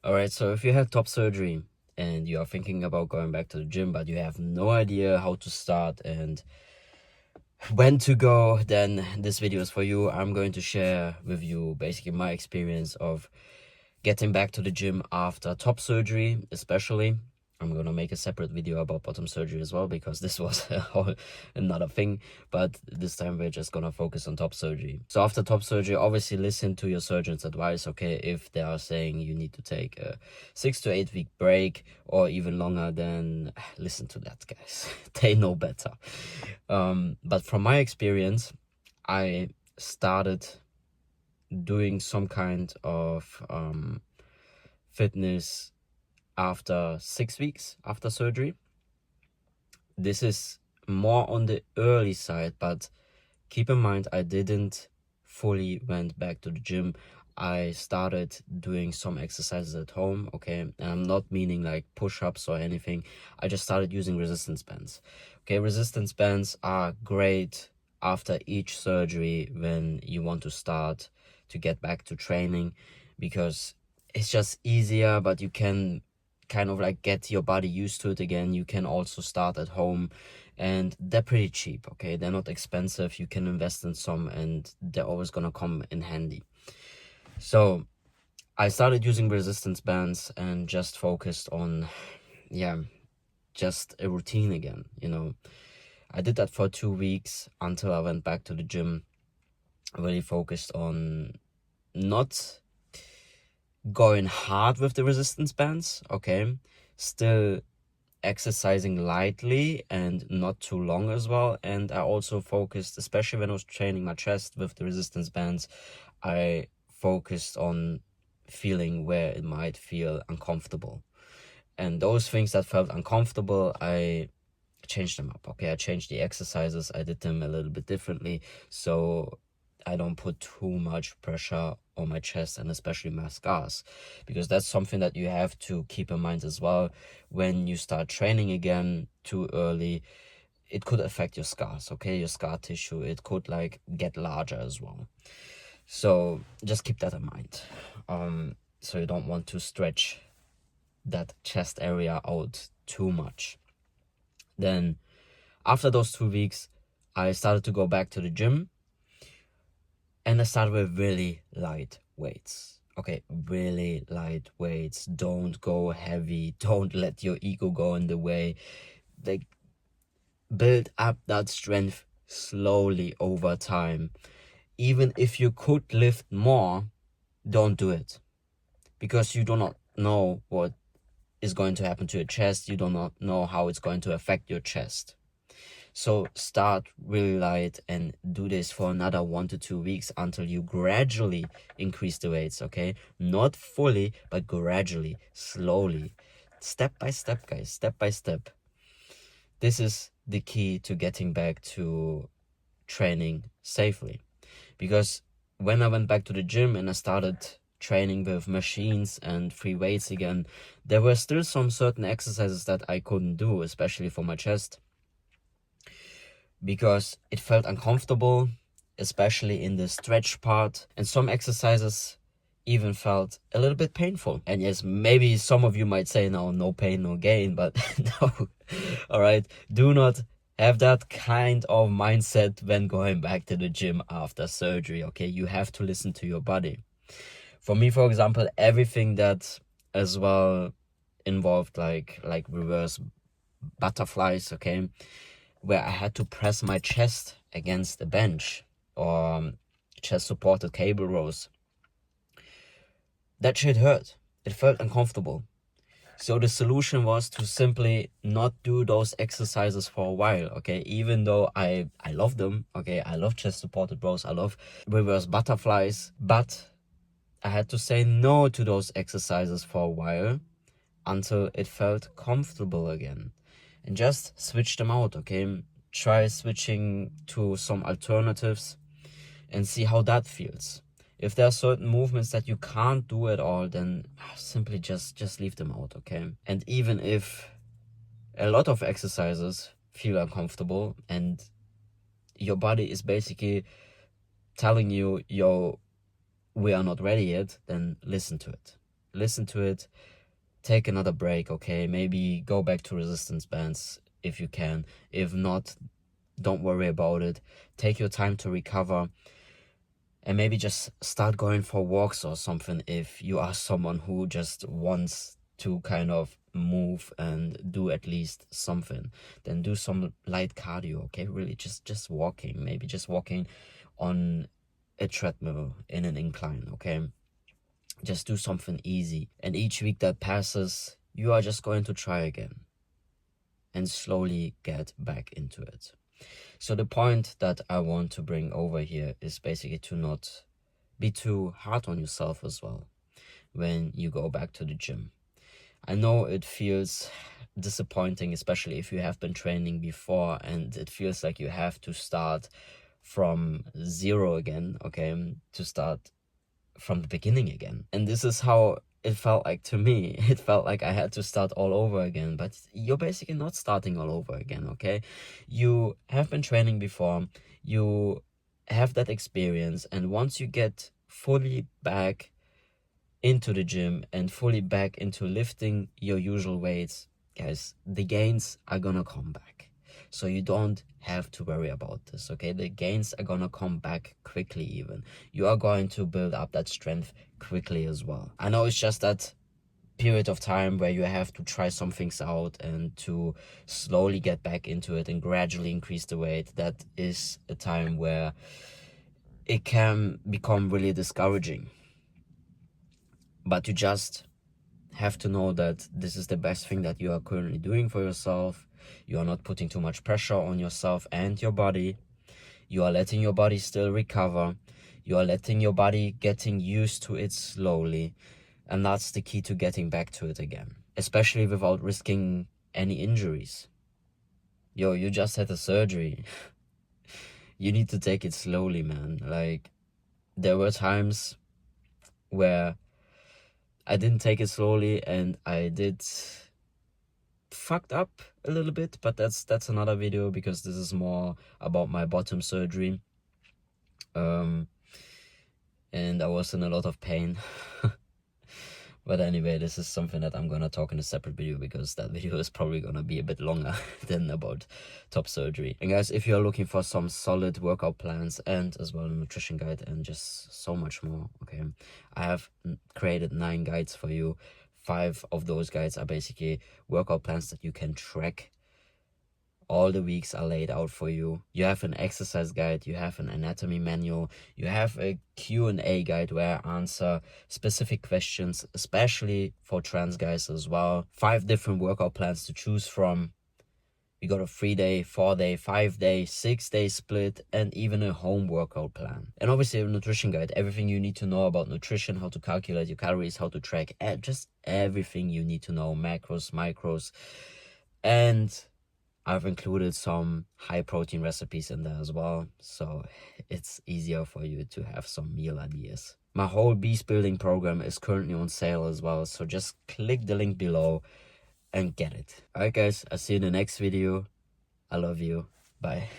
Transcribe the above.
All right, so if you had top surgery and you are thinking about going back to the gym, but you have no idea how to start and when to go, then this video is for you. I'm going to share with you basically my experience of getting back to the gym after top surgery, especially. I'm going to make a separate video about bottom surgery as well, because this was a whole another thing, but this time we're just going to focus on top surgery. So after top surgery, obviously listen to your surgeon's advice, okay? If they are saying you need to take a 6 to 8 week break or even longer, then listen to that, guys. They know better. But from my experience, I started doing some kind of fitness after 6 weeks after surgery. This is more on the early side, but keep in mind I didn't fully went back to the gym. I started doing some exercises at home, okay? And I'm not meaning like push-ups or anything. I just started using resistance bands. Okay, resistance bands are great after each surgery when you want to start to get back to training, because it's just easier, but you can kind of like get your body used to it again. You can also start at home, and they're pretty cheap, okay? They're not expensive. You can invest in some, and they're always gonna come in handy. So I started using resistance bands and just focused on, just a routine again, I did that for 2 weeks until I went back to the gym. Really focused on not going hard with the resistance bands, okay? Still exercising lightly and not too long as well. And I also focused, especially when I was training my chest with the resistance bands, I focused on feeling where it might feel uncomfortable. And those things that felt uncomfortable, I changed them up, okay? I changed the exercises. I did them a little bit differently, so I don't put too much pressure on my chest and especially my scars, because that's something that you have to keep in mind as well. When you start training again too early, it could affect your scars, okay? Your scar tissue, it could like get larger as well. So just keep that in mind. So you don't want to stretch that chest area out too much. Then after those 2 weeks, I started to go back to the gym, and I started with really light weights. Okay, really light weights. Don't go heavy. Don't let your ego go in the way. Like, build up that strength slowly over time. Even if you could lift more, don't do it, because you do not know what is going to happen to your chest. You do not know how it's going to affect your chest. So start really light and do this for another 1 to 2 weeks until you gradually increase the weights, okay? Not fully, but gradually, slowly. Step by step, guys, step by step. This is the key to getting back to training safely. Because when I went back to the gym and I started training with machines and free weights again, there were still some certain exercises that I couldn't do, especially for my chest, because it felt uncomfortable, especially in the stretch part, and some exercises even felt a little bit painful. And yes, maybe some of you might say, no pain, no gain, but no. All right, do not have that kind of mindset when going back to the gym after surgery, okay? You have to listen to your body. For me, for example, everything that as well involved like reverse butterflies, okay, where I had to press my chest against the bench, or chest supported cable rows. That shit hurt. It felt uncomfortable. So the solution was to simply not do those exercises for a while, okay? Even though I love them, okay? I love chest supported rows, I love reverse butterflies, but I had to say no to those exercises for a while until it felt comfortable again. And just switch them out, okay? Try switching to some alternatives and see how that feels. If there are certain movements that you can't do at all, then simply just leave them out, okay? And even if a lot of exercises feel uncomfortable and your body is basically telling you, yo, we are not ready yet, then listen to it. listen to it, take another break, okay? Maybe go back to resistance bands if you can. If not, don't worry about it. Take your time to recover, and maybe just start going for walks or something if you are someone who just wants to kind of move and do at least something. Then do some light cardio, okay? Really just walking, maybe just walking on a treadmill in an incline, okay? Just do something easy, and each week that passes, you are just going to try again and slowly get back into it. So the point that I want to bring over here is basically to not be too hard on yourself as well when you go back to the gym. I know it feels disappointing, especially if you have been training before and it feels like you have to start from zero again, okay? To start from the beginning again. And this is how it felt like to me. It felt like I had to start all over again, but you're basically not starting all over again, okay? You have been training before, you have that experience, and once you get fully back into the gym and fully back into lifting your usual weights, guys, the gains are gonna come back. So you don't have to worry about this, okay? The gains are gonna come back quickly even. You are going to build up that strength quickly as well. I know it's just that period of time where you have to try some things out and to slowly get back into it and gradually increase the weight. That is a time where it can become really discouraging. But you just have to know that this is the best thing that you are currently doing for yourself. You are not putting too much pressure on yourself and your body. You are letting your body still recover. You are letting your body getting used to it slowly. And that's the key to getting back to it again, especially without risking any injuries. Yo, you just had a surgery. You need to take it slowly, man. Like, there were times where I didn't take it slowly and I did fucked up a little bit, but that's another video because this is more about my bottom surgery. And I was in a lot of pain. But anyway, this is something that I'm gonna talk in a separate video because that video is probably gonna be a bit longer than about top surgery. And guys, if you're looking for some solid workout plans and as well a nutrition guide and just so much more, okay, I have created 9 guides for you. 5 of those guides are basically workout plans that you can track. All the weeks are laid out for you. You have an exercise guide, you have an anatomy manual, you have a Q&A guide where I answer specific questions, especially for trans guys as well. 5 different workout plans to choose from. We got a 3-day, 4-day, 5-day, 6-day split, and even a home workout plan. And obviously a nutrition guide, everything you need to know about nutrition, how to calculate your calories, how to track, just everything you need to know, macros, micros. And I've included some high protein recipes in there as well, so it's easier for you to have some meal ideas. My whole beast building program is currently on sale as well, so just click the link below and get it. Alright guys, I'll see you in the next video. I love you. Bye.